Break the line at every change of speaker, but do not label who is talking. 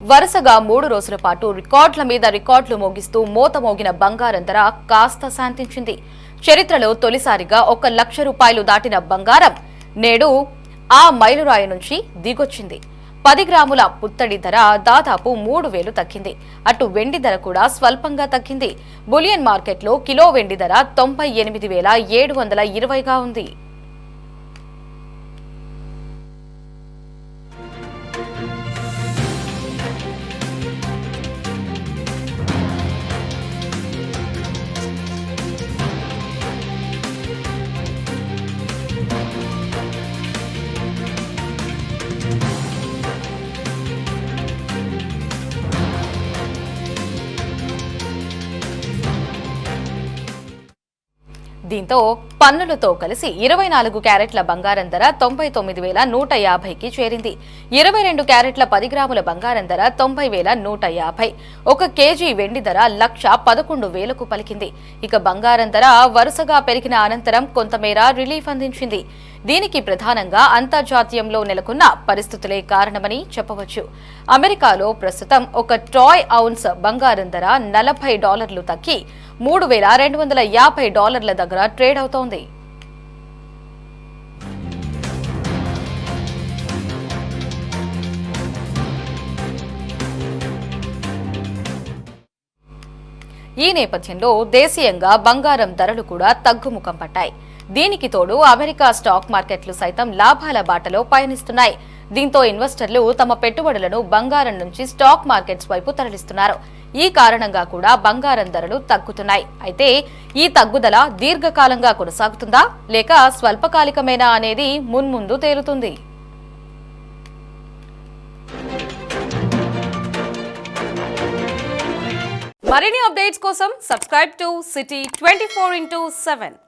వరుసగా 3 రోజుల పాటు రికార్డుల మీద రికార్డులు మోగిస్తూ మోతమోగిన బంగారం ధర కాస్త శాంతించింది. చరిత్రలో తొలిసారిగా 1 లక్ష రూపాయలు దాటిన బంగారం నేడు ఆ మైలురాయి నుంచి దిగొచ్చింది. 10 గ్రాముల పుత్తడి ధర దాదాపు 3000 తగ్గింది. అటు వెండి ధర కూడా స్వల్పంగా తగ్గింది. బులియన్ మార్కెట్లో కిలో వెండి ధర 98,720గా ఉంది. దీంతో పన్నులతో కలిసి 24 క్యారెట్ల బంగారం ధర 99,150కి చేరింది. 22 క్యారెట్ల 10 గ్రాముల బంగారం ధర 90,150. 1 కేజీ వెండి ధర 1,11,000కు పలికింది. ఇక బంగారం ధర వరుసగా పెరిగిన అనంతరం కొంతమేర రిలీఫ్ అందించింది. దీనికి ప్రధానంగా అంతర్జాతీయంలో నెలకొన్న పరిస్థితులే కారణమని చెప్పవచ్చు. అమెరికాలో ప్రస్తుతం 1 ట్రాయ్ ఔన్స్ బంగారం ధర $40 తగ్గి $3,250 దగ్గర ట్రేడ్ అవుతోంది. ఈ నేపథ్యంలో దేశీయంగా బంగారం ధరలు కూడా తగ్గుముఖం పట్టాయి. దీనికి తోడు అమెరికా స్టాక్ మార్కెట్లు సైతం లాభాల బాటలో పయనిస్తున్నాయి. దీంతో ఇన్వెస్టర్లు తమ పెట్టుబడులను బంగారం నుంచి స్టాక్ మార్కెట్స్ వైపు తరలిస్తున్నారు. ఈ కారణంగా కూడా బంగారం ధరలు తగ్గుతున్నాయి. అయితే ఈ తగ్గుదల దీర్ఘకాలంగా కొనసాగుతుందా లేక స్వల్పకాలికమేనా అనేది మున్ముందు తేలుతుంది. మరిన్ని అప్డేట్స్ కోసం సబ్స్క్రైబ్ టు సిటీ 24/7.